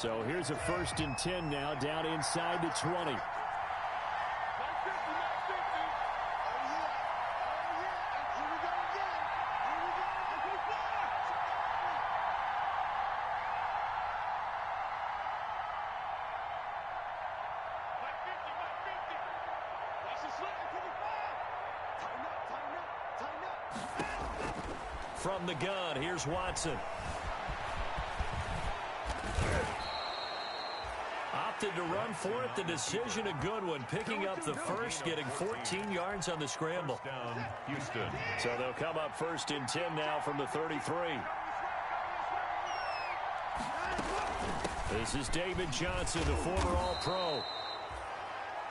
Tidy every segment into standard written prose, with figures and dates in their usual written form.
So here's a 1st and 10 now, down inside the 20. From the gun, here's Watson. Opted to run for it. The decision a good one. Picking up the first, getting 14 yards on the scramble. Down, Houston. So they'll come up 1st and 10 now from the 33. This is David Johnson, the former All-Pro.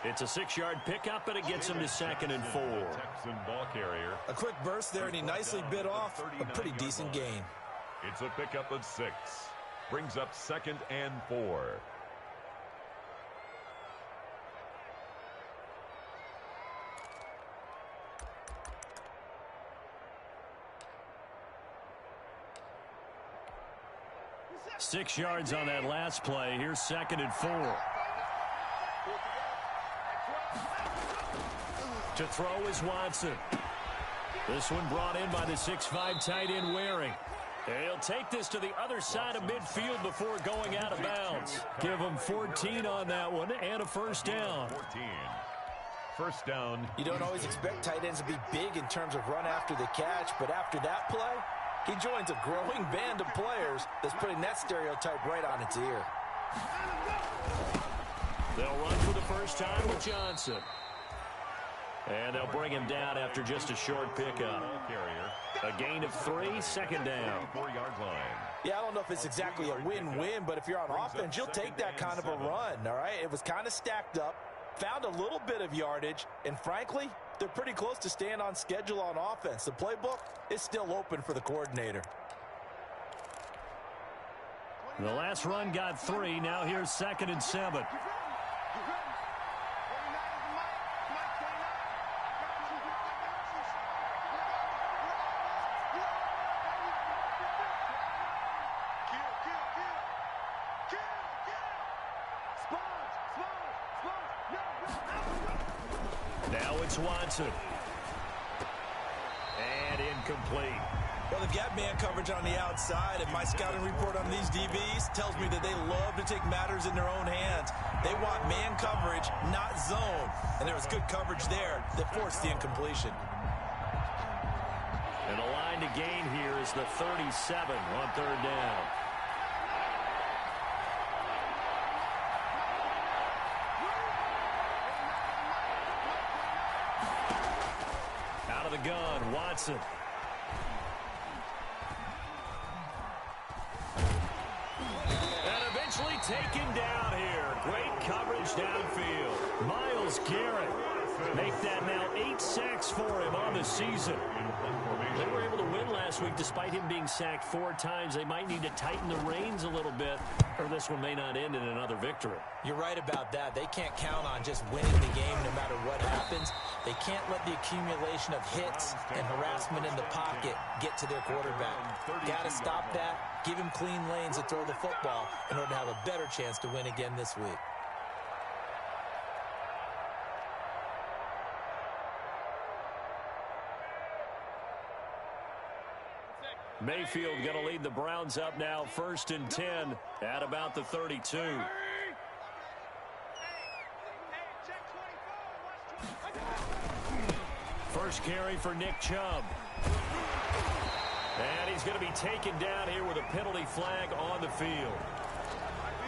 It's a 6-yard pickup, and it gets him to 2nd and 4. Texan ball carrier. A quick burst there, and he nicely bit off a pretty decent gain. It's a pickup of 6. Brings up 2nd and 4. Six yards on that last play. Here's 2nd and 4. To throw is Watson. This one brought in by the 6'5" tight end Waring. He'll take this to the other side of midfield before going out of bounds. Give him 14 on that one and a 1st down. 14. 1st down. You don't always expect tight ends to be big in terms of run after the catch, but after that play, he joins a growing band of players that's putting that stereotype right on its ear. They'll run for the first time with Johnson. And they'll bring him down after just a short pickup. A gain of 3, 2nd down. 4-yard line. Yeah, I don't know if it's exactly a win-win, but if you're on offense, you'll take that kind of a run, all right? It was kind of stacked up, found a little bit of yardage, and frankly, they're pretty close to staying on schedule on offense. The playbook is still open for the coordinator. The last run got 3. Now here's 2nd and 7. Now it's Watson. And incomplete. Well, they've got man coverage on the outside, and my scouting report on these DBs tells me that they love to take matters in their own hands. They want man coverage, not zone. And there was good coverage there that forced the incompletion. And the line to gain here is the 37 on 3rd down. Out of the gun, Watson. And eventually taken down here. Great coverage downfield. Myles Garrett make that now 8 sacks for him on the season. They were able to win last week despite him being sacked 4 times. They might need to tighten the reins a little bit, or this one may not end in another victory. You're right about that. They can't count on just winning the game no matter what happens. They can't let the accumulation of hits and harassment in the pocket get to their quarterback. Got to stop that, give him clean lanes to throw the football in order to have a better chance to win again this week. Mayfield going to lead the Browns up now 1st and 10 at about the 32. First carry for Nick Chubb. And he's going to be taken down here with a penalty flag on the field.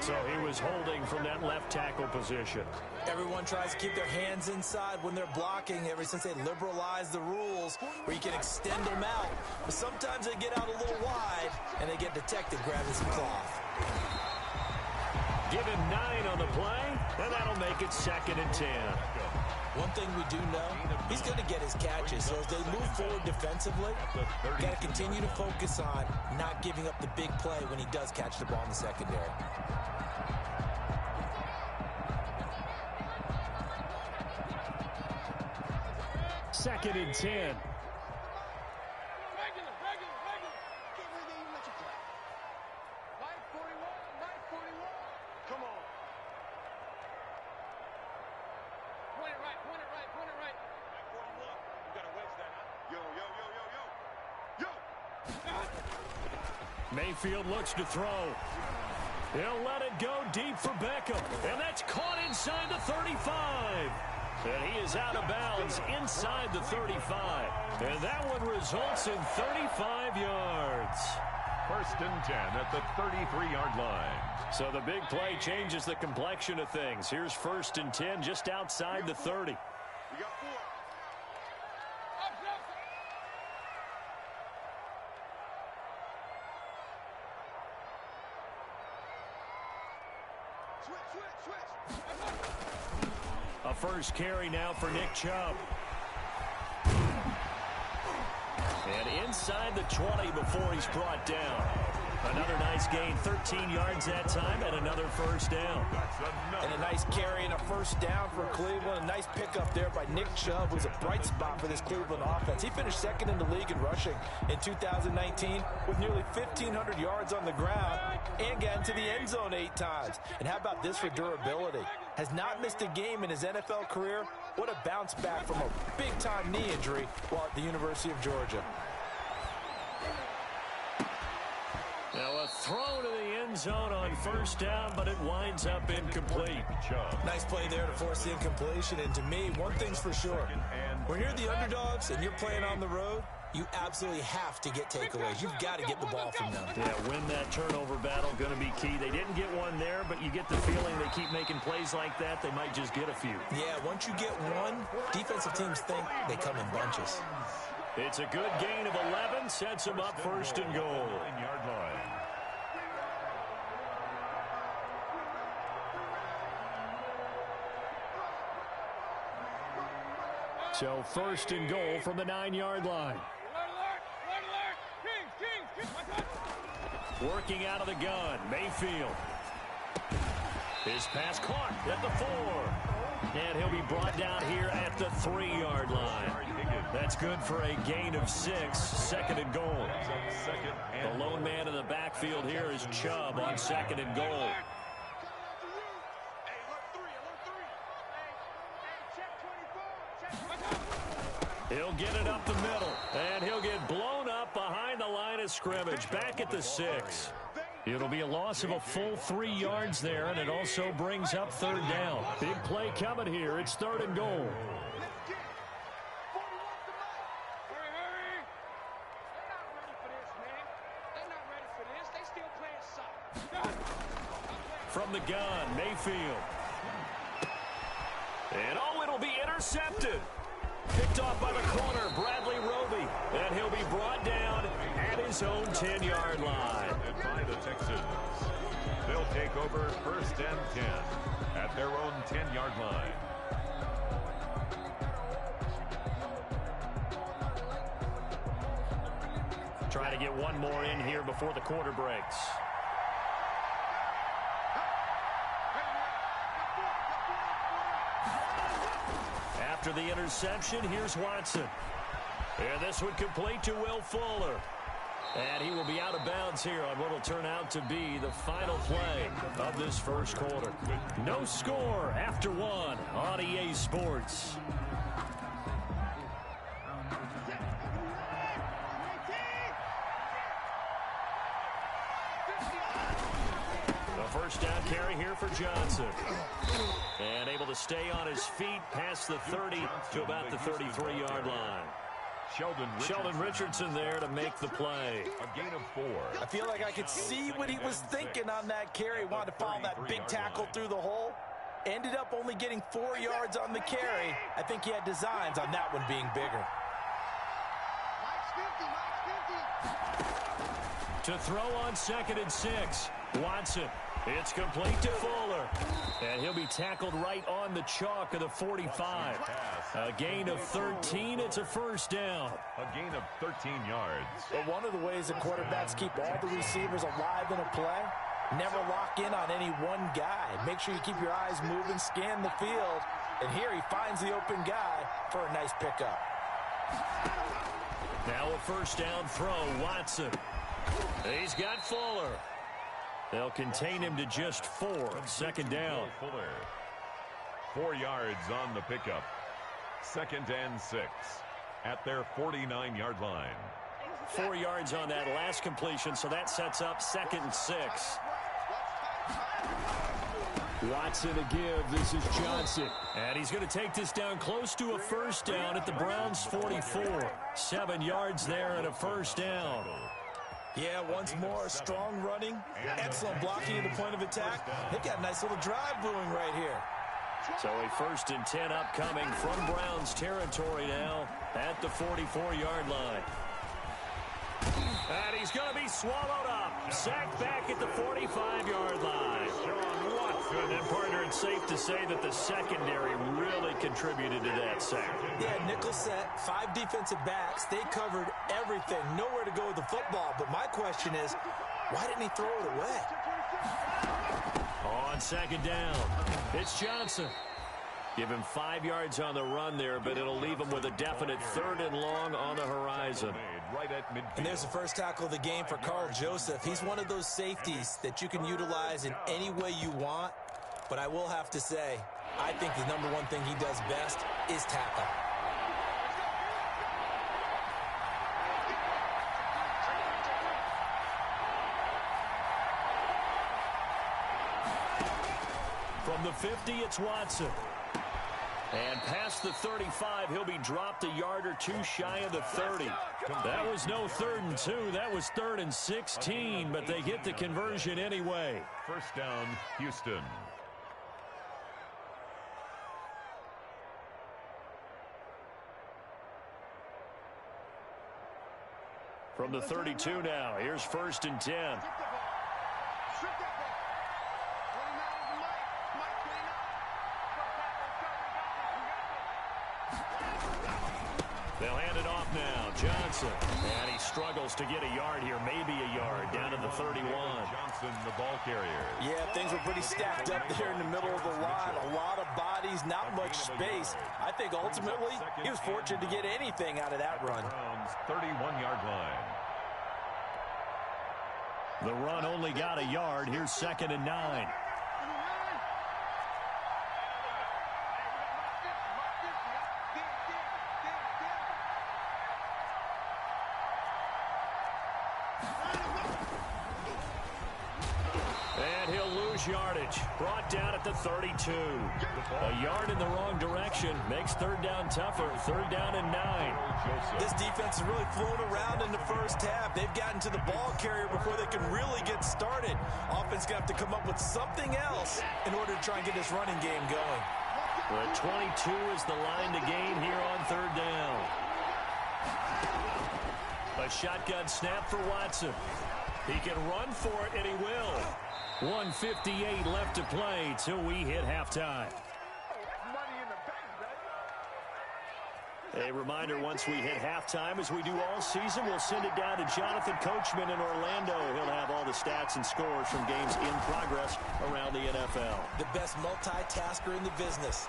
So he was holding from that left tackle position. Everyone tries to keep their hands inside when they're blocking ever since they liberalized the rules where you can extend them out. But sometimes they get out a little wide and they get detected grabbing some cloth. Give him 9 on the play, and that'll make it 2nd and 10. One thing we do know, he's going to get his catches. So as they move forward defensively, got to continue to focus on not giving up the big play when he does catch the ball in the secondary. Second and 10. Mayfield looks to throw. He'll let it go deep for Beckham. And that's caught inside the 35. And he is out of bounds inside the 35. And that one results in 35 yards. 1st and 10 at the 33-yard line. So the big play changes the complexion of things. Here's 1st and 10 just outside the 30. A first carry now for Nick Chubb. And inside the 20 before he's brought down. Another nice gain, 13 yards that time, and another first down. And a nice carry and a first down for Cleveland. A nice pickup there by Nick Chubb, who's a bright spot for this Cleveland offense. He finished 2nd in the league in rushing in 2019 with nearly 1,500 yards on the ground and got into the end zone 8 times. And how about this for durability? Has not missed a game in his NFL career. What a bounce back from a big-time knee injury while at the University of Georgia. Now a throw to the end zone on first down, but it winds up incomplete. Nice play there to force the incompletion. And to me, one thing's for sure. When you're the underdogs and you're playing on the road, you absolutely have to get takeaways. You've got to get the ball from them. Yeah, win that turnover battle, going to be key. They didn't get one there, but you get the feeling they keep making plays like that, they might just get a few. Yeah, once you get one, defensive teams think they come in bunches. It's a good gain of 11, sets them up 1st and goal. So 1st and goal from the 9-yard line. Working out of the gun, Mayfield. His pass caught at the 4. And he'll be brought down here at the 3-yard line. That's good for a gain of 6, 2nd and goal. The lone man in the backfield here is Chubb on 2nd and goal. He'll get it up the middle, and he'll get blown up behind the line of scrimmage, back at the 6. It'll be a loss of a full 3 yards there, and it also brings up 3rd down. Big play coming here. It's 3rd and goal. From the gun, Mayfield. And it'll be intercepted. Picked off by the corner, Bradley Roby. And he'll be brought down at his own 10-yard line. By the Texans. They'll take over 1st and 10 at their own 10-yard line. Try to get one more in here before the quarter breaks. After the interception, here's Watson. And this one complete to Will Fuller. And he will be out of bounds here on what will turn out to be the final play of this first quarter. No score after 1 on EA Sports. The first down carry here for Johnson. And able to stay on his feet past the 30 to about the 33-yard line. Sheldon Richardson there to make the play. A gain of 4. I feel like I could see what he was thinking on that carry. Wanted to follow that big tackle through the hole. Ended up only getting 4 yards on the carry. I think he had designs on that one being bigger. To throw on 2nd and 6. Watson. It's complete to Fuller. And he'll be tackled right on the chalk of the 45. A gain of 13. It's a first down. A gain of 13 yards. But one of the ways that quarterbacks keep all the receivers alive in a play, never lock in on any one guy. Make sure you keep your eyes moving, scan the field. And here he finds the open guy for a nice pickup. Now a first down throw, Watson. He's got Fuller. They'll contain him to just 4. 2nd down. 4 yards on the pickup. 2nd and 6 at their 49-yard line. 4 yards on that last completion, so that sets up 2nd and 6. Watson to give. This is Johnson. And he's going to take this down close to a first down at the Browns' 44. 7 yards there and a first down. Yeah, once more, strong running, excellent blocking at the point of attack. They've got a nice little drive brewing right here. So a 1st and 10 upcoming from Browns territory now at the 44-yard line. And he's going to be swallowed up. Sacked back at the 45-yard line. And, partner, it's safe to say that the secondary really contributed to that sack. Yeah, nickel set, 5 defensive backs. They covered everything. Nowhere to go with the football. But my question is, why didn't he throw it away? On 2nd down, it's Johnson. Give him 5 yards on the run there, but it'll leave him with a definite 3rd and long on the horizon. And there's the first tackle of the game for Carl Joseph. He's one of those safeties that you can utilize in any way you want. But I will have to say, I think the number one thing he does best is tackle. From the 50, it's Watson. And past the 35, he'll be dropped a yard or two shy of the 30. That was no 3rd and 2. That was 3rd and 16, but they get the conversion anyway. First down, Houston. From the 32 now, here's 1st and 10. They'll hand it off now. Johnson. And he struggles to get a yard here. Maybe a yard down to the 31. Johnson, the ball carrier. Yeah, things were pretty stacked up there in the middle of the line. A lot of bodies, not much space. I think ultimately he was fortunate to get anything out of that run. Browns 31-yard line. The run only got a yard. Here's 2nd and 9. Yardage brought down at the 32. A yard in the wrong direction makes 3rd down tougher. 3rd down and 9. This defense has really flown around in the first half. They've gotten to the ball carrier before they can really get started. Offense going to have to come up with something else in order to try and get this running game going. Well, 22 is the line to gain here on 3rd down. A shotgun snap for Watson. He can run for it, and he will. 1:58 left to play till we hit halftime. A reminder, once we hit halftime, as we do all season, we'll send it down to Jonathan Coachman in Orlando. He'll have all the stats and scores from games in progress around the NFL. The best multitasker in the business.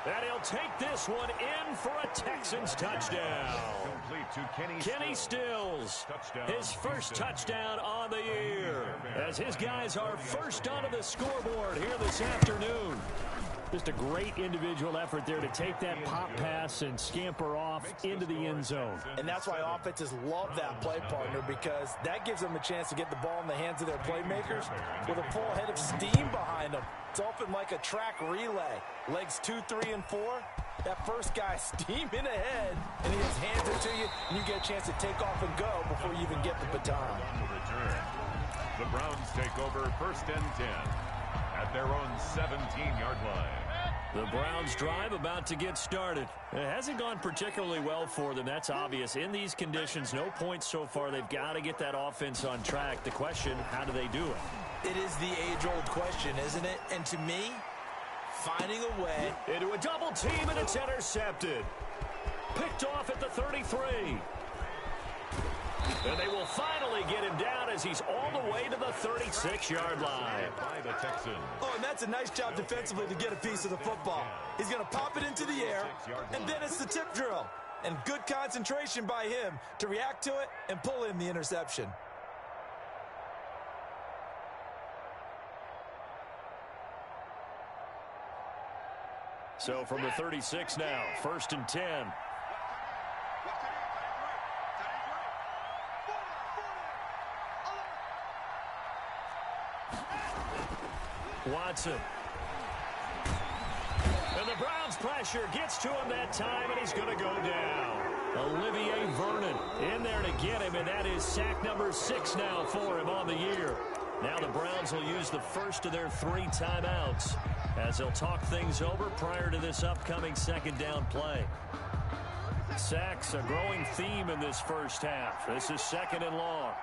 And he'll take this one in for a Texans touchdown. Complete to Kenny Stills, his first touchdown on the year, as his guys are first onto the scoreboard here this afternoon. Just a great individual effort there to take that pop pass and scamper off into the end zone. And that's why offenses love that play, partner, because that gives them a chance to get the ball in the hands of their playmakers with a full head of steam behind them. It's often like a track relay. Legs 2, 3, and 4. That first guy steaming ahead, and he just hands it to you, and you get a chance to take off and go before you even get the baton. The Browns take over 1st and 10 at their own 17-yard line. The Browns drive about to get started. It hasn't gone particularly well for them. That's obvious. In these conditions, no points so far. They've got to get that offense on track. The question, how do they do it? It is the age-old question, isn't it? And to me, finding a way. Into a double team, and it's intercepted. Picked off at the 33. And they will finally get him down as he's all the way to the 36-yard line. By the Texans. Oh, and that's a nice job defensively to get a piece of the football. He's going to pop it into the air, and then it's the tip drill. And good concentration by him to react to it and pull in the interception. So from the 36 now, 1st and 10. Watson. And the Browns' pressure gets to him that time, and he's going to go down. Olivier Vernon in there to get him, and that is sack number 6 now for him on the year. Now the Browns will use the first of their 3 timeouts as they'll talk things over prior to this upcoming second down play. Sacks, a growing theme in this first half. This is 2nd and long.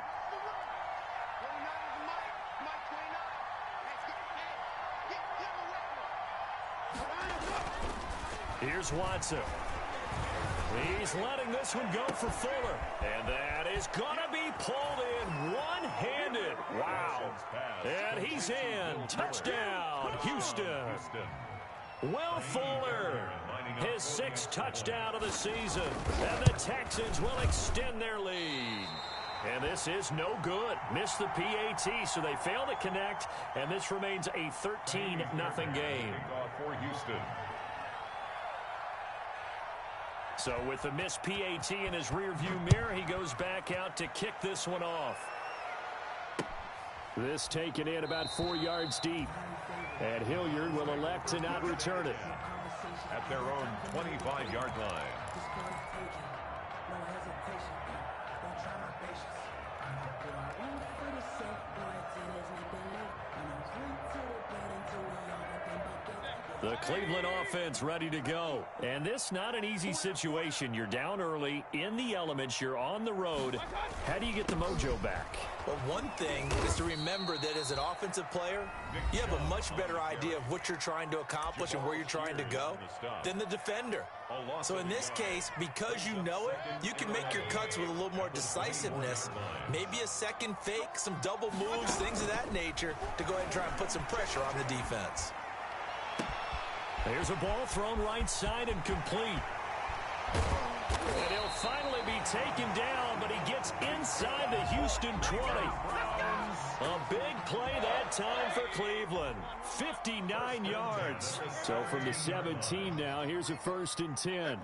Here's Watson. He's letting this one go for Fuller. And that is going to be pulled in one-handed. Wow. And he's in. Touchdown, Houston. Will Fuller, his 6th touchdown of the season. And the Texans will extend their lead. And this is no good. Missed the PAT, so they fail to connect. And this remains a 13-0 game. For Houston. So with the missed PAT in his rearview mirror, he goes back out to kick this one off. This taken in about 4 yards deep. And Hilliard will elect to not return it. At their own 25-yard line. The Cleveland offense ready to go. And this not an easy situation. You're down early, in the elements, you're on the road. How do you get the mojo back? Well, one thing is to remember that as an offensive player, you have a much better idea of what you're trying to accomplish and where you're trying to go than the defender. So in this case, because you know it, you can make your cuts with a little more decisiveness. Maybe a second fake, some double moves, things of that nature to go ahead and try and put some pressure on the defense. There's a ball thrown right side and complete. And he'll finally be taken down, but he gets inside the Houston 20. A big play that time for Cleveland. 59 yards. So from the 17 now, here's a 1st and 10.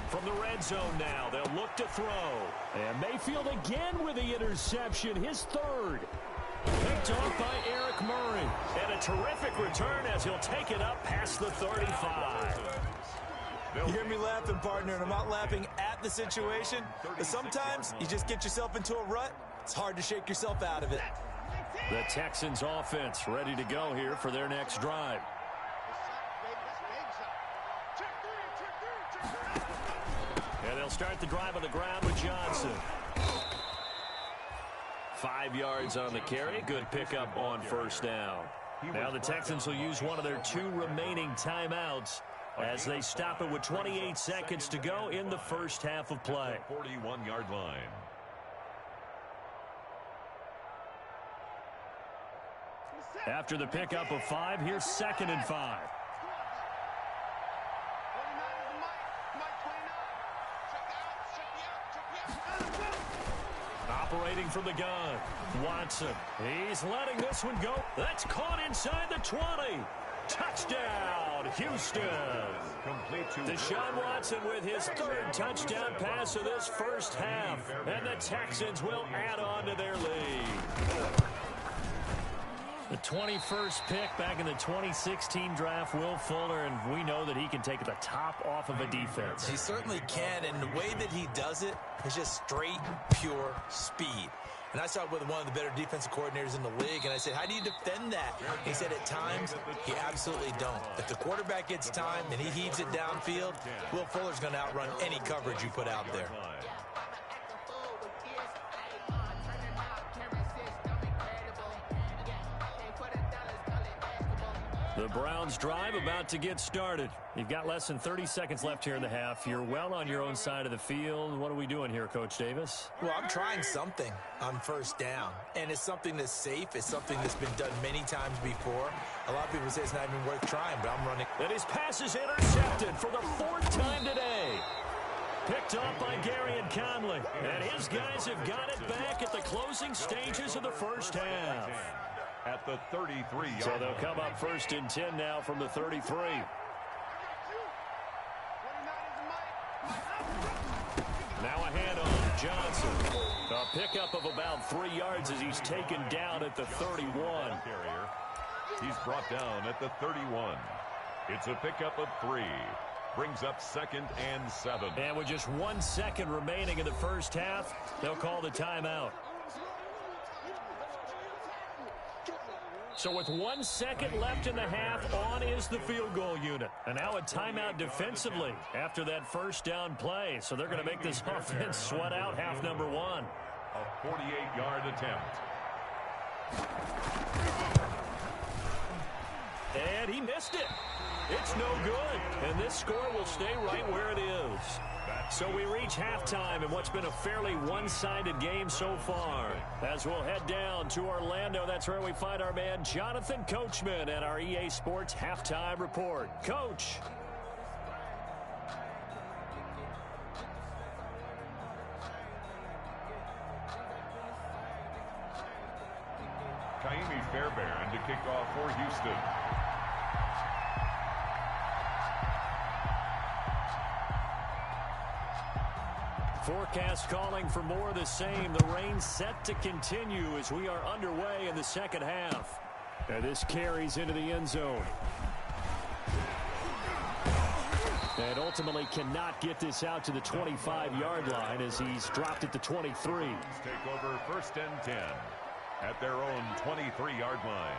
From the red zone now, they'll look to throw. And Mayfield again with the interception, his 3rd. Picked off by Eric Murray. And a terrific return as he'll take it up past the 35. You hear me laughing, partner, and I'm not laughing at the situation, but sometimes you just get yourself into a rut. It's hard to shake yourself out of it. The Texans offense ready to go here for their next drive. And they'll start the drive on the ground with Johnson. 5 yards on the carry. Good pickup on 1st down. Now the Texans will use one of their 2 remaining timeouts as they stop it with 28 seconds to go in the first half of play. 41-yard line. After the pickup of 5, here's 2nd and 5. Operating from the gun, Watson. He's letting this one go. That's caught inside the 20. Touchdown, Houston. Deshaun Watson with his 3rd touchdown pass of this first half. And the Texans will add on to their lead. The 21st pick back in the 2016 draft, Will Fuller, and we know that he can take the top off of a defense. He certainly can, and the way that he does it is just straight, pure speed. And I saw it with one of the better defensive coordinators in the league, and I said, how do you defend that? He said, at times, you absolutely don't. If the quarterback gets time and he heaves it downfield, Will Fuller's going to outrun any coverage you put out there. The Browns drive about to get started. You've got less than 30 seconds left here in the half. You're well on your own side of the field. What are we doing here, Coach Davis? Well, I'm trying something on 1st down, and it's something that's safe. It's something that's been done many times before. A lot of people say it's not even worth trying, but I'm running. And his pass is intercepted for the 4th time today. Picked off by Gary and Conley. And his guys have got it back at the closing stages of the first half. At the 33-yard So they'll come up 1st and 10 now from the 33. Now a handoff. Johnson. A pickup of about 3 yards as he's taken down at the 31. He's brought down at the 31. It's a pickup of 3. Brings up 2nd and 7. And with just 1 second remaining in the first half, they'll call the timeout. So with 1 second left in the half, on is the field goal unit. And now a timeout defensively after that first down play. So they're going to make this offense sweat out half number 1. A 48-yard attempt. And he missed it. It's no good. And this score will stay right where it is. So we reach halftime in what's been a fairly one-sided game so far. As we'll head down to Orlando, that's where we find our man Jonathan Coachman at our EA Sports Halftime Report. Coach. Kaimi Fairbairn to kick off for Houston. Forecast calling for more of the same. The rain set to continue as we are underway in the second half. And this carries into the end zone. And ultimately cannot get this out to the 25-yard line as he's dropped it to 23. Take over 1st and 10 at their own 23-yard line.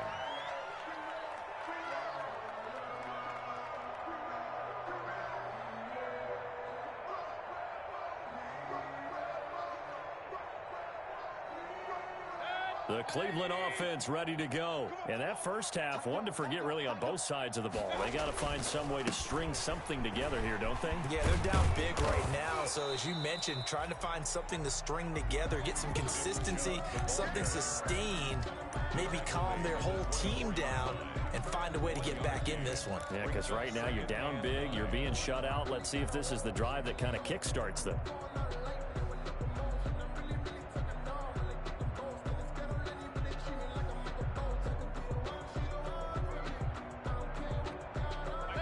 The Cleveland offense ready to go. And that first half, one to forget really on both sides of the ball. They got to find some way to string something together here, don't they? Yeah, they're down big right now. So as you mentioned, trying to find something to string together, get some consistency, something sustained, maybe calm their whole team down and find a way to get back in this one. Yeah, because right now you're down big, you're being shut out. Let's see if this is the drive that kind of kickstarts them.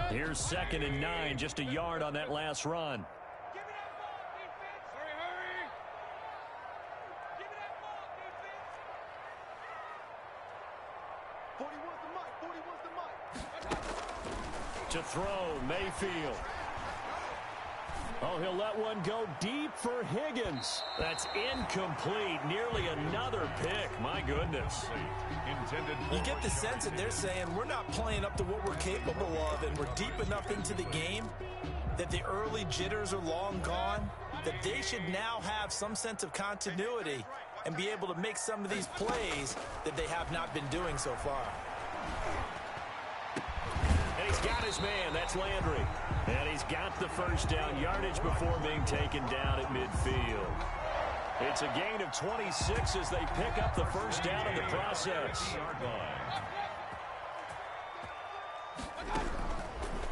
Here's 2nd and 9, just a yard on that last run. To throw, Mayfield. Oh, he'll let one go deep for Higgins. That's incomplete. Nearly another pick. My goodness. You get the sense that they're saying we're not playing up to what we're capable of, and we're deep enough into the game that the early jitters are long gone, that they should now have some sense of continuity and be able to make some of these plays that they have not been doing so far. And he's got his man. That's Landry. And he's got the first down yardage before being taken down at midfield. It's a gain of 26 as they pick up the first down in the process.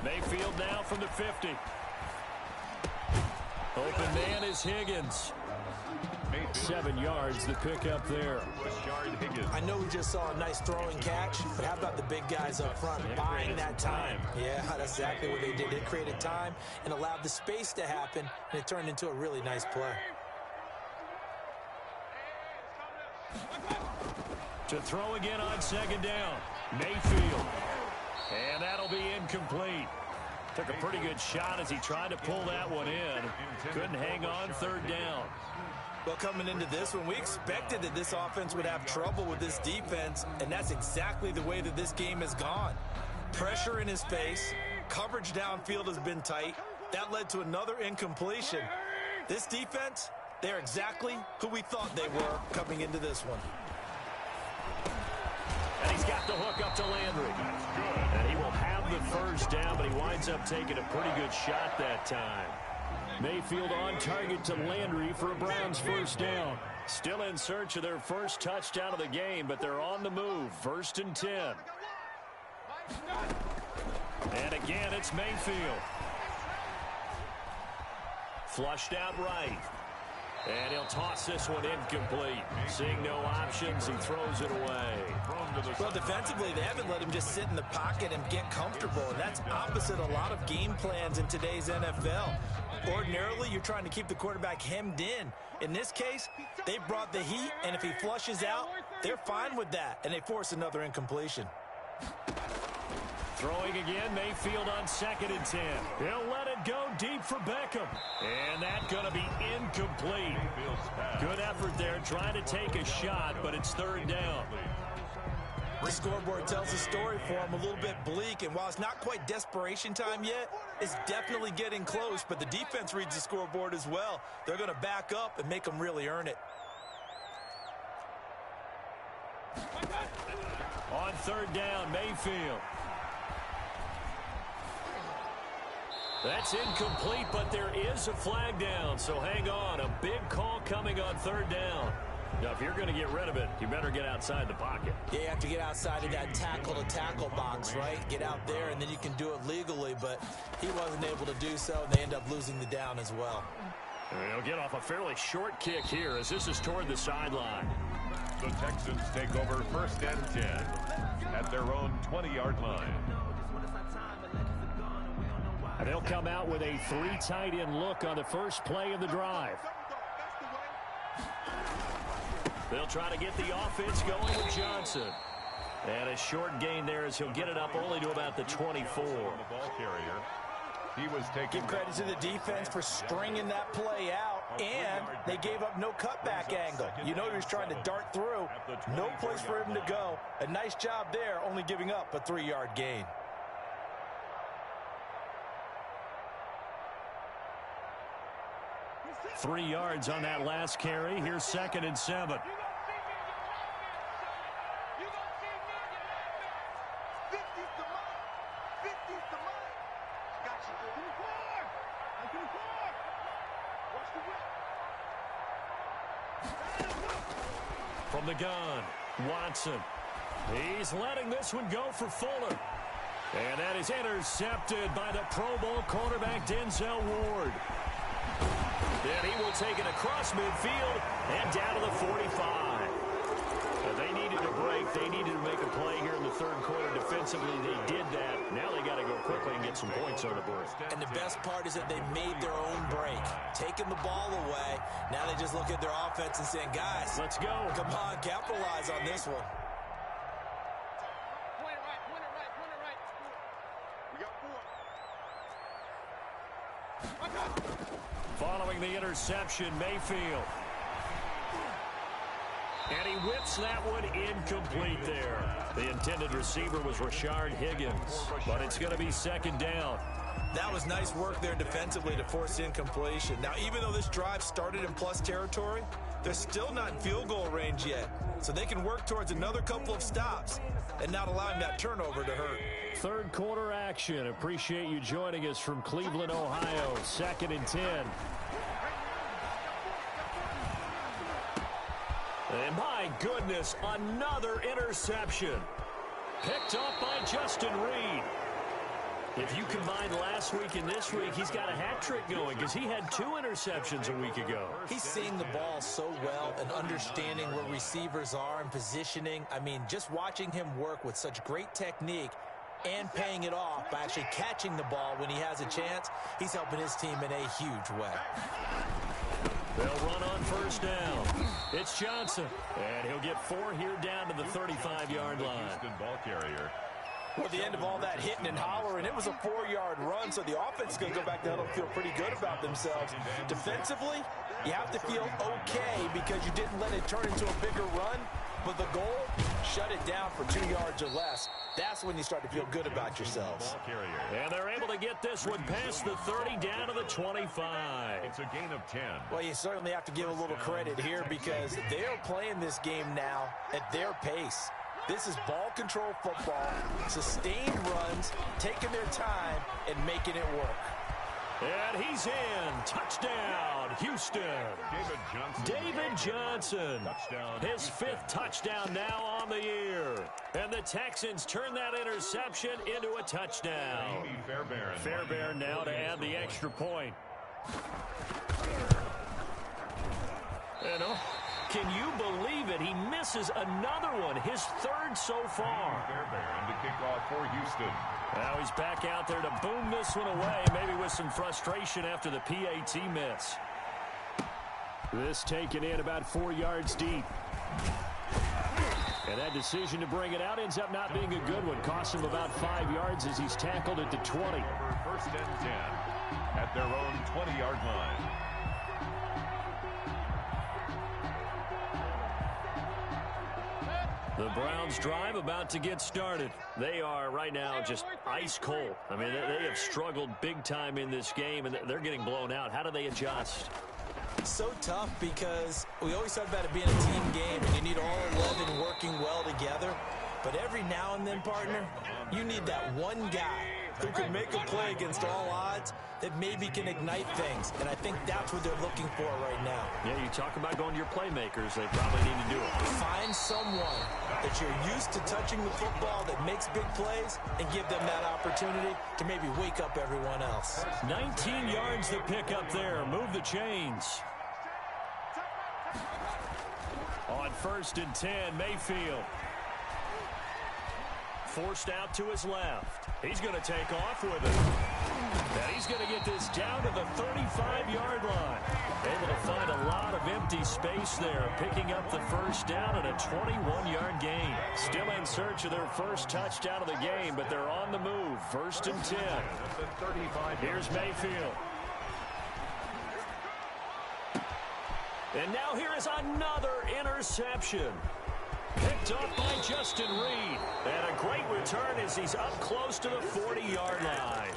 Mayfield now from the 50. Open man is Higgins. 7 yards the pick up there. I know we just saw a nice throwing catch, but how about the big guys up front buying that time? Yeah, that's exactly what they did. They created time and allowed the space to happen, and it turned into a really nice play. To throw again on 2nd down. Mayfield. And that'll be incomplete. Took a pretty good shot as he tried to pull that one in. Couldn't hang on 3rd down. Well, coming into this one, we expected that this offense would have trouble with this defense, and that's exactly the way that this game has gone. Pressure in his face, coverage downfield has been tight. That led to another incompletion. This defense, they're exactly who we thought they were coming into this one. And he's got the hook up to Landry. And he will have the first down, but he winds up taking a pretty good shot that time. Mayfield on target to Landry for a Browns first down. Still in search of their first touchdown of the game, but they're on the move. 1st and 10. And again, it's Mayfield. Flushed out right. And he'll toss this one incomplete. Seeing no options, he throws it away. Well, defensively, they haven't let him just sit in the pocket and get comfortable, and that's opposite a lot of game plans in today's NFL. Ordinarily, you're trying to keep the quarterback hemmed in. In this case, they brought the heat, and if he flushes out, they're fine with that, and they force another incompletion. Throwing again, Mayfield on 2nd and 10. He'll let it go deep for Beckham. And that's going to be incomplete. Good effort there, trying to take a shot, but it's 3rd down. The scoreboard tells a story for him, a little bit bleak, and while it's not quite desperation time yet, it's definitely getting close, but the defense reads the scoreboard as well. They're going to back up and make them really earn it. On 3rd down, Mayfield. That's incomplete, but there is a flag down, so hang on. A big call coming on 3rd down. Now, if you're going to get rid of it, you better get outside the pocket. Yeah, you have to get outside of that tackle-to-tackle box, right? Get out there, and then you can do it legally, but he wasn't able to do so, and they end up losing the down as well. And he'll get off a fairly short kick here as this is toward the sideline. The Texans take over 1st and 10 at their own 20-yard line. And they'll come out with a 3 tight end look on the first play of the drive. They'll try to get the offense going with Johnson. And a short gain there as he'll get it up only to about the 24. He was taking. Give credit to the defense for stringing that play out, and they gave up no cutback angle. You know he was trying to dart through. No place for him to go. A nice job there, only giving up a 3-yard gain. Three yards on that last carry. Here's 2nd and 7. From the gun, Watson. He's letting this one go for Fuller. And that is intercepted by the Pro Bowl quarterback Denzel Ward. Then he will take it across midfield and down to the 45. They needed a break. They needed to make a play here in the 3rd quarter. Defensively, they did that. Now they got to go quickly and get some points on the board. And the best part is that they made their own break. Taking the ball away. Now they just look at their offense and saying, guys, let's go. Come on, capitalize on this one. Following the interception, Mayfield. And he whips that one incomplete there. The intended receiver was Rashard Higgins, but it's going to be 2nd down. That was nice work there defensively to force incompletion. Now, even though this drive started in plus territory, they're still not in field goal range yet. So they can work towards another couple of stops and not allowing that turnover to hurt. 3rd quarter action. Appreciate you joining us from Cleveland, Ohio. 2nd and 10. And my goodness, another interception. Picked up by Justin Reed. If you combine last week and this week, he's got a hat trick going because he had 2 interceptions a week ago. He's seeing the ball so well and understanding where receivers are and positioning. I mean, just watching him work with such great technique and paying it off by actually catching the ball when he has a chance, he's helping his team in a huge way. They'll run on 1st down. It's Johnson, and he'll get 4 here down to the 35-yard line. Houston ball carrier. Well, the end of all that hitting and hollering, it was a 4-yard run, so the offense is going to go back down and feel pretty good about themselves. Defensively, you have to feel okay because you didn't let it turn into a bigger run, but the goal, shut it down for 2 yards or less. That's when you start to feel good about yourselves. And they're able to get this one past the 30 down to the 25. It's a gain of 10. Well, you certainly have to give a little credit here because they are playing this game now at their pace. This is ball control football, sustained runs, taking their time, and making it work. And he's in. Touchdown, Houston. David Johnson. Touchdown. His 5th touchdown now on the year. And the Texans turn that interception into a touchdown. Fairbairn now to add the extra point. And can you believe it? He misses another one, his third so far. And to kick off for Houston. Now he's back out there to boom this one away, maybe with some frustration after the PAT miss. This taken in about 4 yards deep. And that decision to bring it out ends up not being a good one. Costs him about 5 yards as he's tackled at the 20. First and 10 at their own 20-yard line. The Browns drive about to get started. They are right now just ice cold. I mean, they have struggled big time in this game, and they're getting blown out. How do they adjust? So tough because we always talk about it being a team game, and you need all 11 working well together. But every now and then, partner, you need that one guy who can make a play against all odds that maybe can ignite things. And I think that's what they're looking for right now. Yeah, you talk about going to your playmakers. They probably need to do it. Find someone that you're used to touching the football that makes big plays and give them that opportunity to maybe wake up everyone else. 19 yards to pick up there. Move the chains. On 1st and 10, Mayfield. Forced out to his left. He's going to take off with it. And he's going to get this down to the 35-yard line. Able to find a lot of empty space there, picking up the first down and a 21-yard gain. Still in search of their first touchdown of the game, but they're on the move. 1st and 10. Here's Mayfield. And now here is another interception. Picked off by Justin Reed. And a great return as he's up close to the 40-yard line.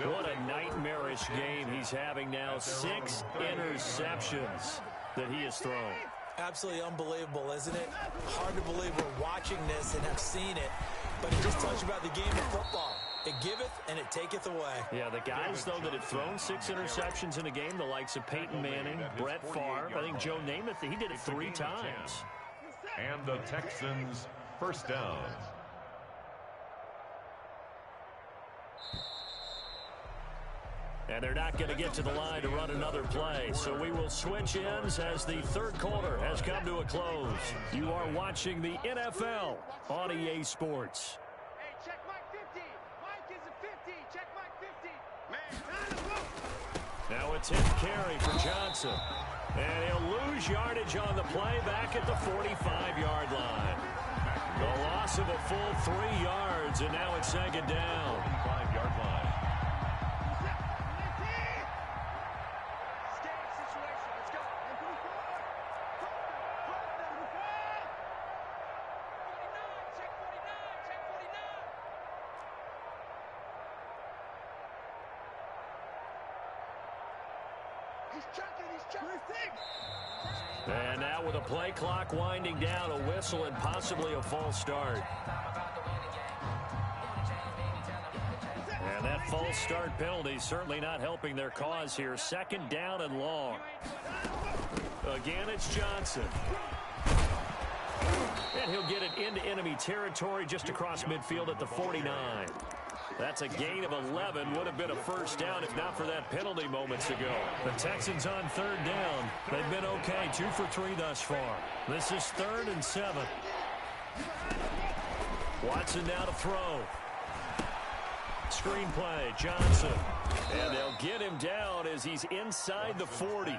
What a nightmarish game he's having now. 6 interceptions that he has thrown. Absolutely unbelievable, isn't it? Hard to believe we're watching this and have seen it. But it just tells you about the game of football. It giveth and it taketh away. Yeah, the guys, though, that have thrown 6 interceptions in a game, the likes of Peyton Manning, Brett Favre, I think Joe Namath, he did it 3 times. And the Texans first down. And they're not going to get to the line to run another play. So we will switch ends as the third quarter has come to a close. You are watching the NFL on EA Sports. Hey, check Mike 50. Mike is a 50. Check Mike 50. Man, now it's hit carry for Johnson. And he'll lose yardage on the play back at the 45-yard line. The loss of a full 3 yards, and now it's 2nd down. 45-yard line. And now with a play clock winding down, a whistle and possibly a false start. And that false start penalty certainly not helping their cause here. 2nd down and long. Again, it's Johnson. And he'll get it into enemy territory just across midfield at the 49. That's a gain of 11. Would have been a first down if not for that penalty moments ago. The Texans on 3rd down. They've been okay. 2 for 3 thus far. This is 3rd and 7. Watson now to throw. Screen play, Johnson. And they'll get him down as he's inside the 40.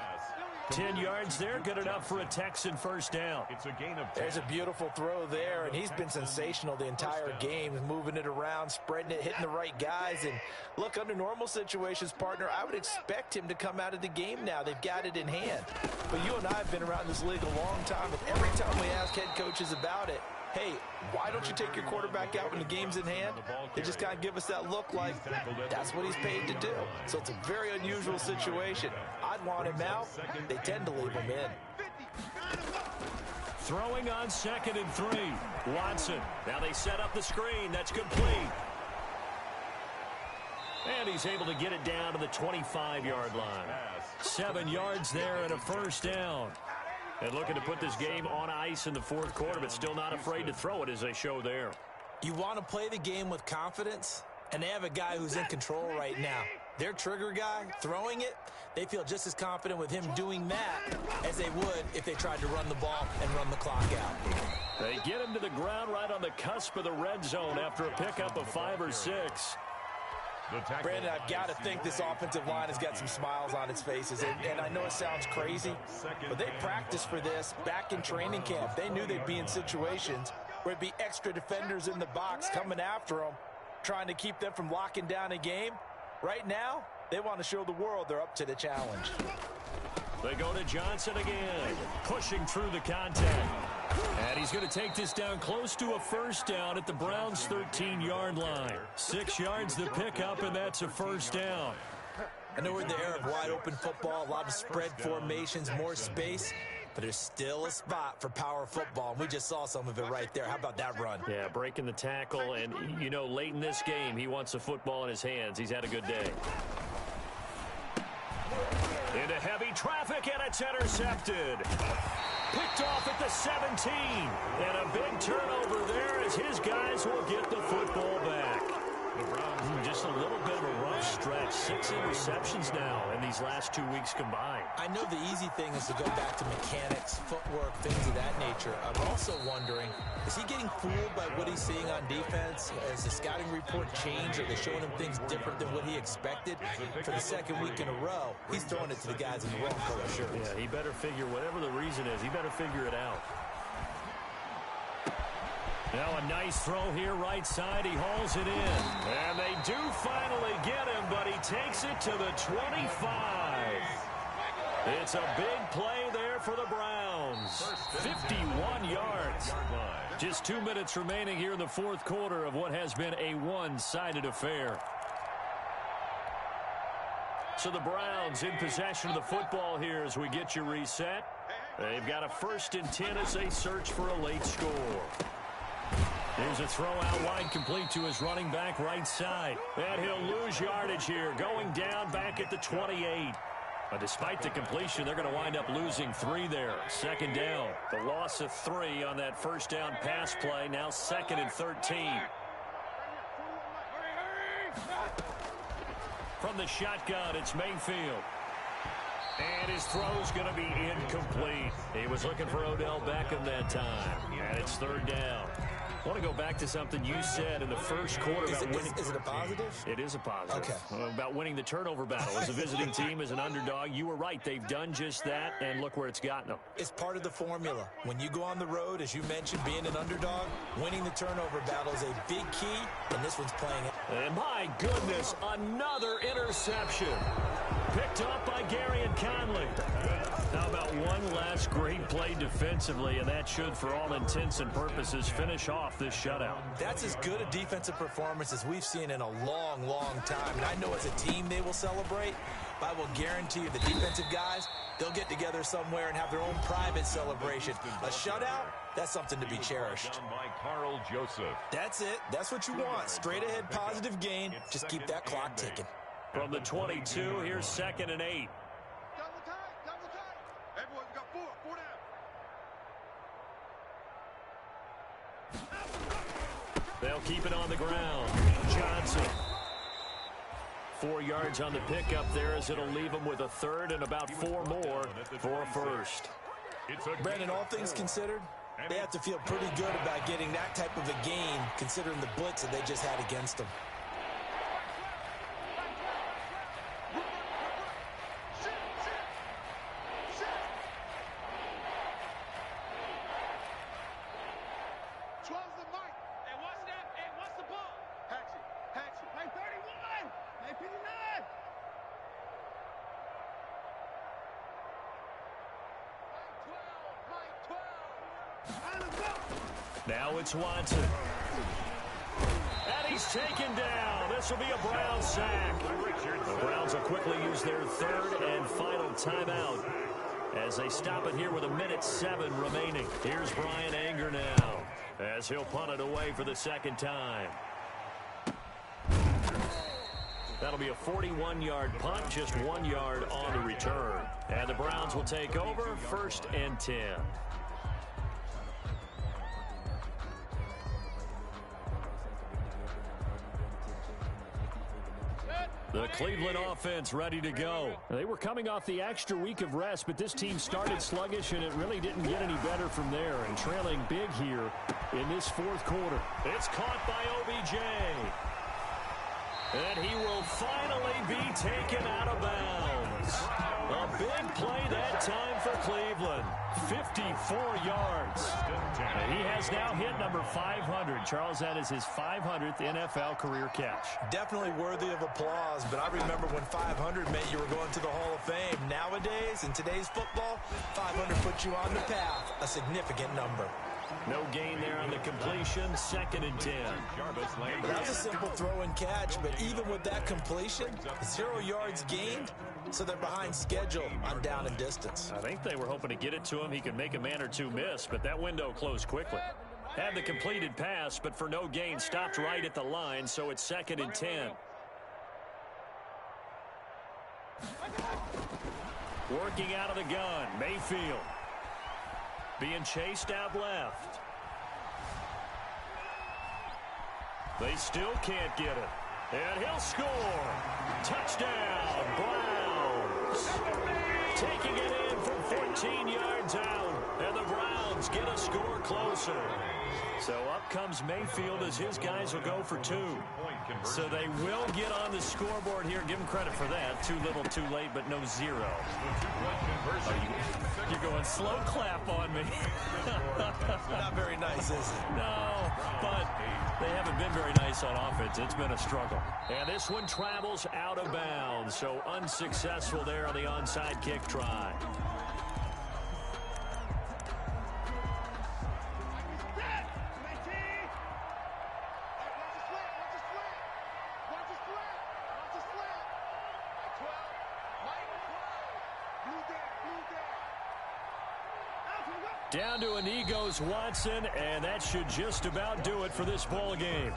10 yards there, good enough for a Texan first down. It's a gain of 10. There's a beautiful throw there, and he's been sensational the entire game, moving it around, spreading it, hitting the right guys. And look, under normal situations, partner, I would expect him to come out of the game now. They've got it in hand. But you and I have been around this league a long time, and every time we ask head coaches about it, hey, why don't you take your quarterback out when the game's in hand? They just kind of give us that look like that's what he's paid to do. So it's a very unusual situation. I'd want him out. They tend to leave him in. Throwing on 2nd and 3. Watson. Now they set up the screen. That's complete. And he's able to get it down to the 25-yard line. 7 yards there and a first down. And looking to put this game on ice in the 4th quarter, but still not afraid to throw it as they show there. You want to play the game with confidence, and they have a guy who's in control right now. Their trigger guy throwing it, they feel just as confident with him doing that as they would if they tried to run the ball and run the clock out. They get him to the ground right on the cusp of the red zone after a pickup of 5 or 6. Brandon, I've got to think this offensive line has got some smiles on its faces. And I know it sounds crazy, but they practiced for this back in training camp. They knew they'd be in situations where it'd be extra defenders in the box coming after them, trying to keep them from locking down a game. Right now, they want to show the world they're up to the challenge. They go to Johnson again, pushing through the contact. And he's going to take this down close to a first down at the Browns' 13-yard line. 6 yards to pick up, and that's a first down. I know we're in the era of wide-open football, a lot of spread formations, more space, but there's still a spot for power football, and we just saw some of it right there. How about that run? Yeah, breaking the tackle, and, you know, late in this game, he wants the football in his hands. He's had a good day. Into heavy traffic, and it's intercepted. Picked off at the 17. And a big turnover there as his guys will get the football back. Just a little bit of a rough stretch. 6 interceptions now in these last 2 weeks combined. I know the easy thing is to go back to mechanics, footwork, things of that nature. I'm also wondering, is he getting fooled by what he's seeing on defense? Has the scouting report changed? Are they showing him things different than what he expected? For the second week in a row, he's throwing it to the guys in the wrong color shirts. Yeah, he better figure, whatever the reason is, he better figure it out. Now a nice throw here right side. He hauls it in. And they do finally get him, but he takes it to the 25. It's a big play there for the Browns. 51 yards. Just 2 minutes remaining here in the fourth quarter of what has been a one-sided affair. So the Browns in possession of the football here as we get you reset. They've got a 1st and 10 as they search for a late score. Here's a throw out wide, complete to his running back right side. And he'll lose yardage here, going down back at the 28. But despite the completion, they're going to wind up losing 3 there. 2nd down. The loss of 3 on that first down pass play. Now 2nd and 13. From the shotgun, it's Mayfield. And his throw's going to be incomplete. He was looking for Odell Beckham that time. And it's 3rd down. I want to go back to something you said in the first quarter about winning. Is it a positive? It is a positive. Okay. About winning the turnover battle. As a visiting team, as an underdog, you were right. They've done just that, and look where it's gotten them. It's part of the formula. When you go on the road, as you mentioned, being an underdog, winning the turnover battle is a big key, and this one's playing it. And my goodness, another interception. Picked up by Gary and Conley. How about one last great play defensively, and that should, for all intents and purposes, finish off this shutout. That's as good a defensive performance as we've seen in a long, long time. And I know as a team they will celebrate, but I will guarantee you the defensive guys, they'll get together somewhere and have their own private celebration. A shutout, that's something to be cherished. By Carl Joseph. That's it. That's what you want. Straight ahead positive gain. Just keep that clock ticking. From the 22, here's 2nd and 8. Double time, double time. Everyone's got 4 down. They'll keep it on the ground. Johnson. 4 yards on the pickup there as it'll leave them with a 3rd and about 4 more for a 1st. Brandon, all things considered, they have to feel pretty good about getting that type of a gain considering the blitz that they just had against them. Now it's Watson. And he's taken down. This will be a Browns sack. The Browns will quickly use their 3rd and final timeout as they stop it here with 1:07 remaining. Here's Brian Anger now as he'll punt it away for the 2nd time. That'll be a 41-yard punt, just 1 yard on the return. And the Browns will take over 1st and 10. The Cleveland offense ready to go. They were coming off the extra week of rest, but this team started sluggish, and it really didn't get any better from there. And trailing big here in this fourth quarter. It's caught by OBJ. And he will finally be taken out of bounds. A big play that time for Cleveland. 54 yards. And he has now hit number 500. Charles, that is his 500th NFL career catch. Definitely worthy of applause, but I remember when 500 meant you were going to the Hall of Fame. Nowadays, in today's football, 500 puts you on the path, a significant number. No gain there on the completion. 2nd and 10. That was a simple throw and catch, but even with that completion, 0 yards gained, so they're behind schedule on down and distance. I think they were hoping to get it to him. He could make a man or two miss, but that window closed quickly. Had the completed pass, but for no gain, stopped right at the line, so it's 2nd and 10. Working out of the gun, Mayfield. Being chased out left. They still can't get it. And he'll score. Touchdown, Browns. Taking it in from 14 yards out. And the Browns get a score closer. So up comes Mayfield as his guys will go for 2. So they will get on the scoreboard here. Give him credit for that. Too little, too late, but no 0. You're going slow clap on me. Not very nice, is it? No, but they haven't been very nice on offense. It's been a struggle. And this one travels out of bounds. So unsuccessful there on the onside kick try. Down to a knee goes Watson, and that should just about do it for this ball game.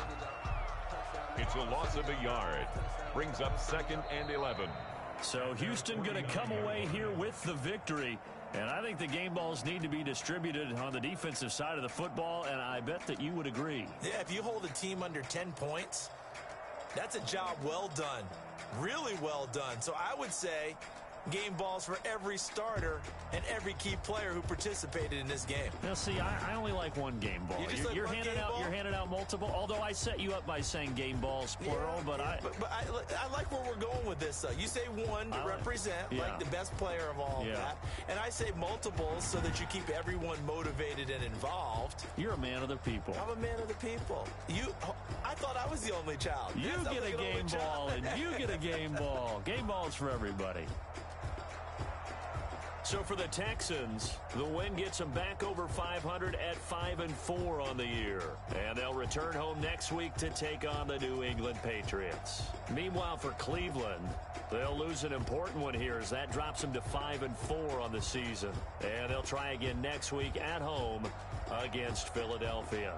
It's a loss of a yard. Brings up 2nd and 11. So Houston going to come away here with the victory. And I think the game balls need to be distributed on the defensive side of the football, and I bet that you would agree. Yeah, if you hold a team under 10 points, that's a job well done. Really well done. So I would say game balls for every starter and every key player who participated in this game. Now, see, I only like one game ball. You're handing out multiple. Although I set you up by saying game balls plural, but I like where we're going with this. You say one to represent like the best player of all that, and I say multiples so that you keep everyone motivated and involved. You're a man of the people. I'm a man of the people. I thought I was the only child. You get a game ball, and you get a game ball. Game balls for everybody. So for the Texans, the win gets them back over 500 at 5-4 on the year. And they'll return home next week to take on the New England Patriots. Meanwhile, for Cleveland, they'll lose an important one here as that drops them to 5-4 on the season. And they'll try again next week at home against Philadelphia.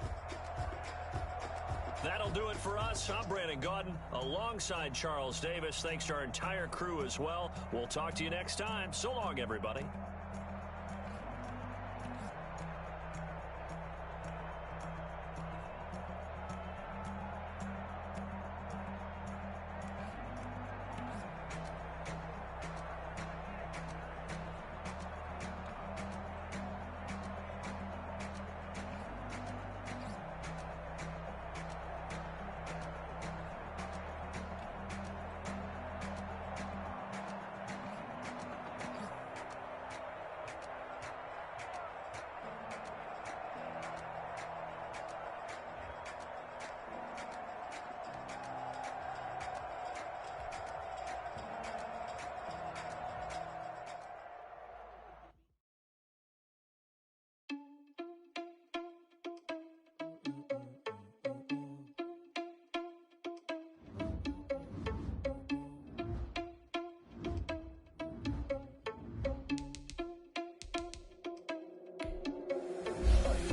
That'll do it for us. I'm Brandon Gaudin alongside Charles Davis. Thanks to our entire crew as well. We'll talk to you next time. So long, everybody.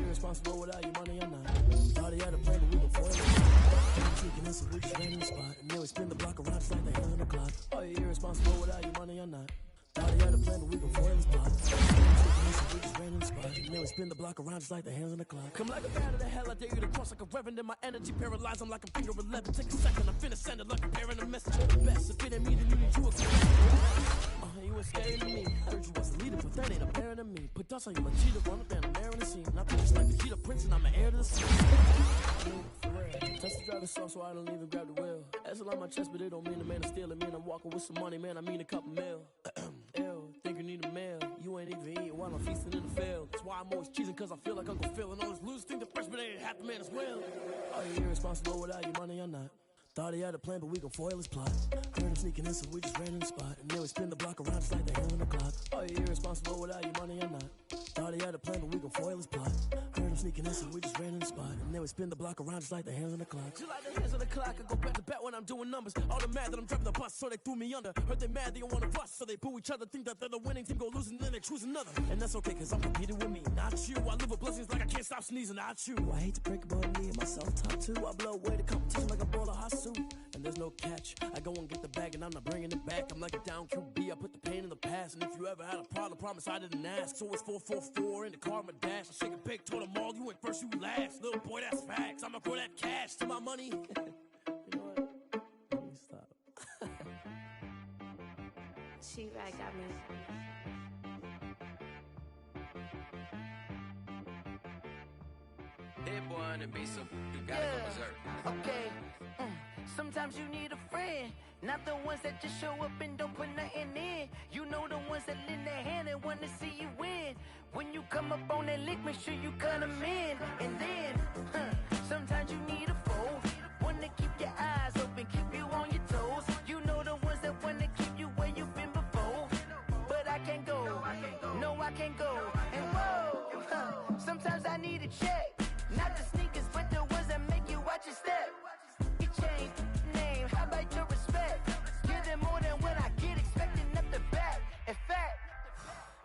Responsible without your money or not. Thought he had a plan, but we before it. Taking this solution in the spot. And then we spin the block around, it's like they 100 o'clock. Are you irresponsible without your money or not? Thought he had a plan, but we gon' foil his plot. We just ran in the spot, and then we spin the block around just like the hands on the clock. Come like a bat of the hell, I dare you to cross like a reverend. In my energy paralyzed, I'm like a finger 11. Take a second, I'm finna send it like a parent a message. The best, if it ain't me, then you need you a you was scared of me. I heard you was a leader, but that ain't apparent to me. Put dust on you like cheetah, run up and I'm in the scene. I feel just like the cheetah prince, and I'm the heir to the scene. For real. Touch the driver's soft, so I don't even grab the wheel. That's on my chest, but it don't mean the man is stealing. Mean I'm walking with some money, man. I mean a couple mil. Ew, think you need a meal. You ain't even eating while I'm feasting in the field. That's why I'm always cheesing, cause I feel like Uncle Phil. And all this loose think the freshman ain't half the man as well. Are you irresponsible without your money or not? Thought he had a plan, but we gon' foil his plot. Heard him sneaking in, so we just ran in the spot. And then we spin the block around just like the hands on the clock. Are you irresponsible without your money or not? Thought he had a plan, but we gon' foil his plot. Heard him sneaking in, so we just ran in the spot. And then we spin the block around just like the hands on the clock. Just like the hands on the clock, I go back to back when I'm doing numbers. All the mad that I'm driving the bus, so they threw me under. Heard they mad, they don't wanna bust, so they boo each other. Think that they're the winning team, go losing, then they choose another. And that's okay, cause I'm competing with me, not you. I live with blessings like I can't stop sneezing, not you. I hate to break it, but me and myself top two. I blow away the competition like a ball of hot soup. And there's no catch. I go and get the bag and I'm not bringing it back. I'm like a down QB, I put the pain in the past. And if you ever had a problem, promise I didn't ask. So it's 444 in the car, my dash. I shake a big, told them all, you went first, you last. Little boy, that's facts. I'ma throw that cash to my money. You know what? Let me stop. She-Rag got me. That boy on the beat, so you gotta go berserk. Okay. Sometimes you need a friend, not the ones that just show up and don't put nothing in. You know the ones that lend their hand and want to see you win. When you come up on that lick, make sure you cut them in. And then, sometimes you need a foe, one to keep your eyes open, keep you on your toes. You know the ones that want to keep you where you've been before. But I can't go, no I can't go. And whoa, sometimes I need a check. Not the sneakers, but the ones that make you watch your step. You change name, how about your respect? Give them more than what I get, expecting up the back. In fact,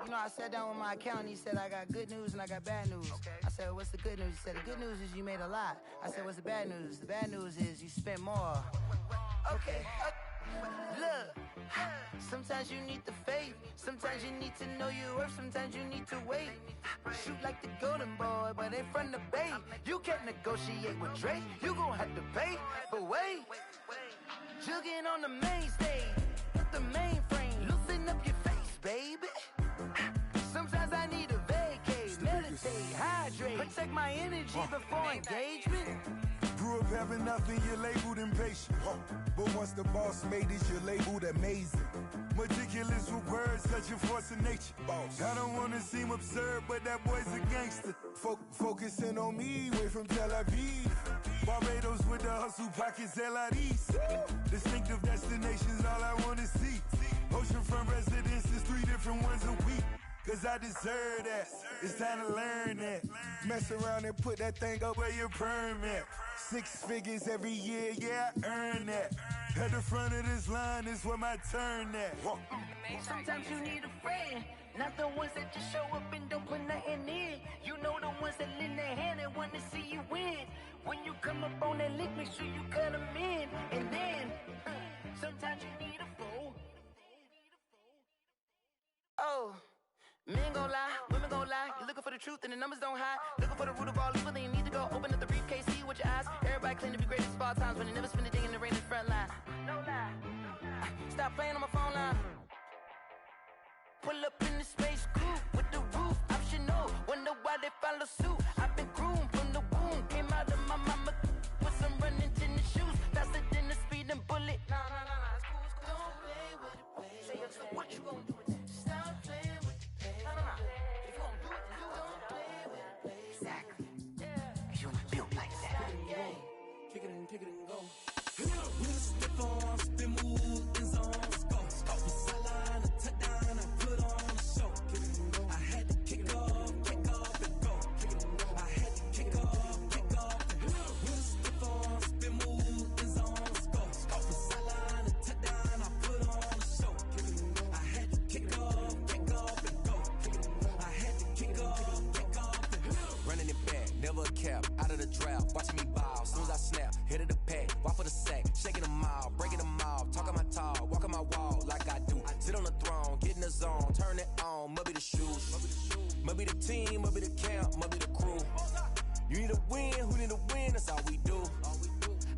you know, I sat down with my accountant, he said I got good news and I got bad news. Okay. I said, what's the good news? He said, the good news is you made a lot. I said, what's the bad news? The bad news is you spent more. Okay. Look, sometimes you need the faith. Sometimes you need to know your worth. Sometimes you need to wait. Shoot like the golden boy, but in front of Bay. You can't negotiate with Drake. You gon' have to pay. But wait, jugging on the main stage, the mainframe. Loosen up your face, baby. Sometimes I need a vacate, meditate, hydrate, protect my energy before engagement. Grew up having nothing, you're labeled impatient. But once the boss made it, you're labeled amazing. Meticulous with words, such a force of nature. I don't wanna seem absurd, but that boy's a gangster. Focusing on me, way from Tel Aviv. Barbados with the hustle pockets, LIDs. Distinctive destinations, all I wanna see. Oceanfront residences, 3 different ones a week. Cause I deserve that, it's time to learn that. Mess around and put that thing up where your permit. 6 figures every year, yeah, I earn that. At the front of this line is where my turn at. Sometimes you need a friend, not the ones that just show up and don't put nothing in. You know the ones that lend their hand and want to see you win. When you come up on that lick, make sure you cut them in. And then, sometimes you need a foe. Oh. Men gon' lie, women gon' lie. You're looking for the truth and the numbers don't hide. Looking for the root of all evil, then you need to go open up the briefcase, see with your eyes. Everybody claim to be greatest of all times, but they never spend a day in the rain in the front line. No lie. Stop playing on my phone line. Pull up in the space coupe with the roof optional. Wonder why they follow suit. I've been groomed from the womb. Came out of my mama with some running tennis shoes. Faster than the speeding bullet. No, it's cool. Don't play with it, baby. Say so what you gon' do with it? Stop playing with it. If you gon' do it, then don't play with it, baby. Exactly. Yeah. You built like that. Kick it and go. We step on, spin move, in zones, go. From sideline to touchdown, I put on a show. I had to kick off and go. I had to kick off and go. We step on, spin move, in zones, go. From sideline to touchdown, I put on a show. I had to kick off and go. I had to kick off and go. Running it back, never a cap, out of the draft, watching me ball. Soon as I snap, hit of the pack, walk for the sack, shaking them all, breaking them all, talking my talk, walking my wall like I do. Sit on the throne, get in the zone, turn Might be the team, might be the camp, might be the crew. You need a win, who need a win, that's all we do.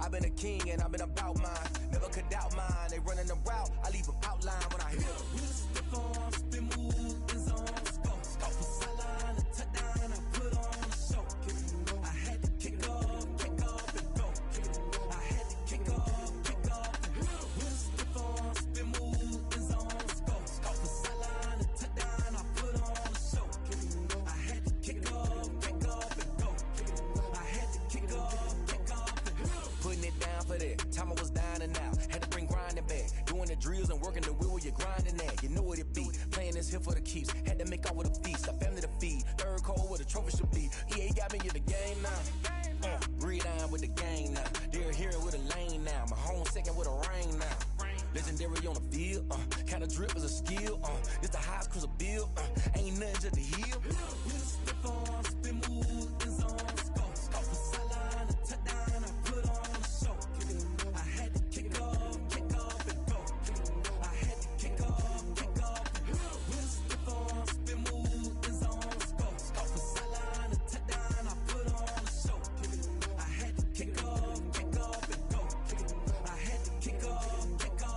I've been a king and I've been about mine. Never could doubt mine. They running the route, I leave them outline when I hit them. Stiff on, spin move, and zone, scope. Scope for sideline, a touchdown, I put on a show. I had to kick off and go. I had to kick off and go. Stiff on, spin move, and zone, scope. Scope for sideline, a touchdown, I put on a show. I had to kick off and go. I had to kick off and go. Putting it down for that. Time I was down and out. Had to bring grinding back. Doing the drills and working the wheel where you're grinding at. You know what it be. Playing this here for the keeps. Had to make out with a feast. A family to feed. Third cold where the trophy should be. EA got me in the game now. Read on with the game now. They're here with a lane now. My home second with a rain now. Legendary on the field. Kind of drip is a skill. It's the highest cruiser bill. Ain't nothing just to heal. Step on, spin move, and zone, scope. Scope for sideline, a touchdown, I put on a show. I had to kick off and go. I had to kick off and go. Step on, spin move, and zone, scope. Scope for sideline, a touchdown, I put on a show. I had to kick off and go. I had to kick off and go.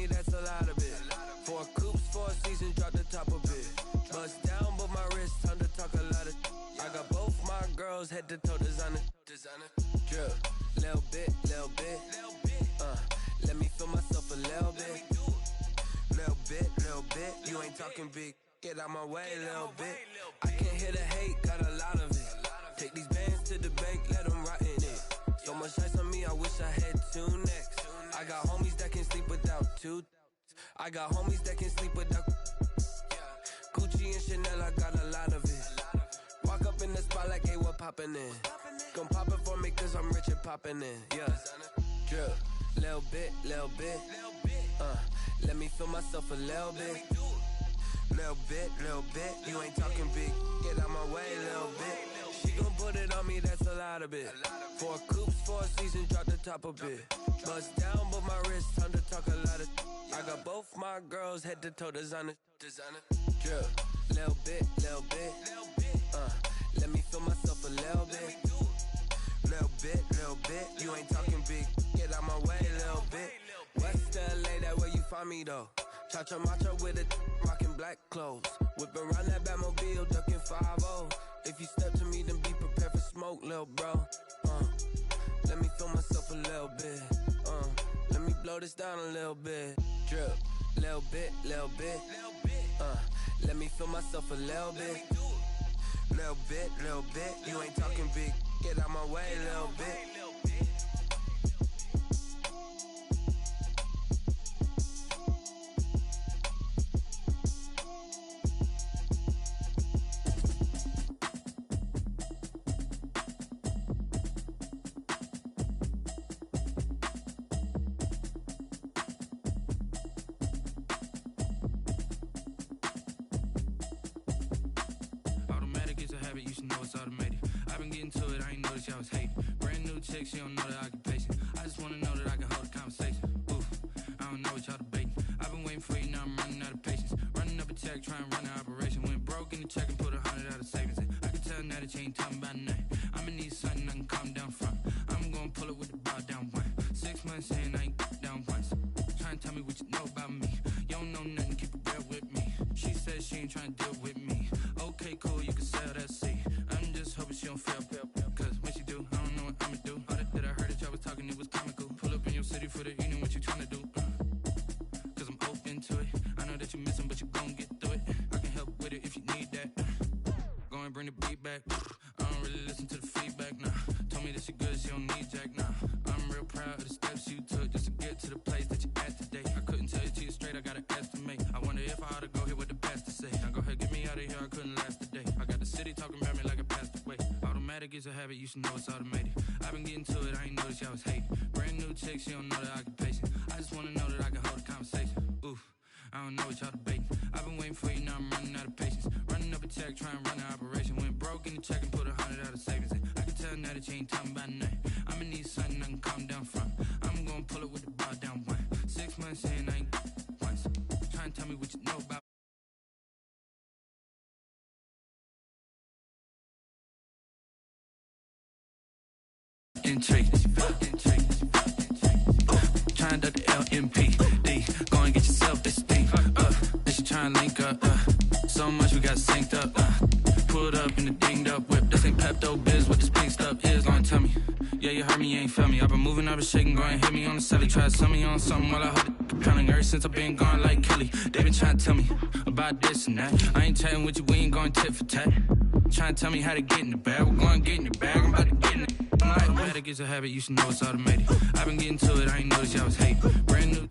That's a lot of it. 4 coops, 4 seasons, drop the top of it. Bust down, but my wrist, time to talk a lot of. I got both my girls head to toe designer. Drip, little bit. Let me feel myself a little bit. Little bit. You ain't talking big. Get out my way, little bit. I can't hear the hate, got a lot of it. Take these bands to the bank, let them rot in it. So much ice on me, I wish I had 2 necks. I got homies that can sleep without 2. I got homies that can sleep without Gucci and Chanel, I got a lot of it. Walk up in the spot like, hey, what poppin' in? Gon' pop it for me cause I'm rich and poppin' in, yeah. Drip, little bit. Let me feel myself a little bit. Little bit. You ain't talking big. Get out my way, little bit. She gon' put it on me, that's a lot of it. 4 coops, 4 seasons, drop the top a bit. Bust down, but my wrist, time to talk a lot of. I got both my girls head to toe designer. Drip, little bit. Let me feel myself a little bit. Little bit. You ain't talking big. Get out my way, little bit. West LA, that where you find me though. Cha-cha macho with it, rockin' black clothes. Whip around that Batmobile, duckin' 5-0. If you step to me, then be prepared for smoke, lil' bro. Let me feel myself a little bit. Let me blow this down a little bit. Drip, little bit. Let me feel myself a little bit. Little bit. You ain't talking big. Get out my way, little bit. You should know it's automated. I've been getting to it, I ain't noticed y'all was hating. Brand new chick, she don't know the occupation. I just wanna know that I can hold a conversation. Oof, I don't know what y'all debating. I've been waiting for you, now I'm running out of patience. Running up a check, trying to run an operation. Went broke in the check and put 100 out of savings in. I can tell now that you ain't talking about nothing. I'ma need something I can calm down from. I'm gonna pull it with the bow down one. 6 months saying I ain't down once. Trying to tell me what you know about me. You don't know nothing, keep it real with me. She said she ain't trying to deal with me. Okay, cool, you can sell that seat. I'm just hoping she don't fail. Cause when she do, I don't know what I'ma do. All that I heard that y'all was talking, it was comical. Pull up in your city for the evening, what you tryna do? Cause I'm open to it. I know that you missing, but you gon' get through it. I can help with it if you need that. Go and bring the beat back. I don't really listen to the feedback, nah. Told me that she good, she don't need Jack, nah. I'm real proud of the steps you took just to I gotta estimate. I wonder if I ought to go here with the best to say. Now go ahead, get me out of here, I couldn't last today. I got the city talking about me like I passed away. Automatic is a habit, you should know it's automated. I've been getting to it, I ain't noticed y'all was hating. Brand new chick, she don't know that I can pace it. I just wanna know that I can hold a conversation. Oof, I don't know what y'all debating. I've been waiting for you, now I'm running out of patience. Running up a check, trying to run the operation. Went broke in the check and put 100 out of savings in. I can tell now that you ain't talking about nothing. I'ma need something I can calm down from. I'm gonna pull it with the bar down one. 6 months in, I ain't once. Trying to tell me what you know about. Intrigue. Trying to duck the LMPD. Go and get yourself this thing. Then she trying to link up. So much we got synced up. Pulled up in the dinged up whip. This ain't Pepto Biz, what this pink stuff is. Long tell me. Yeah, you heard me, you ain't felt me. I've been moving, I've been shaking, go and hit me on the celly. Try to sell me on something while I hold it compelling. Ever since I've been gone like Kelly. They been trying to tell me about this and that. I ain't chatting with you, we ain't going tit for tat. Trying to tell me how to get in the bag. We're going to get in the bag, I'm about to get in it. Automatic is a habit, you should know it's automated. I've been getting to it, I ain't noticed y'all was hating. Brand new.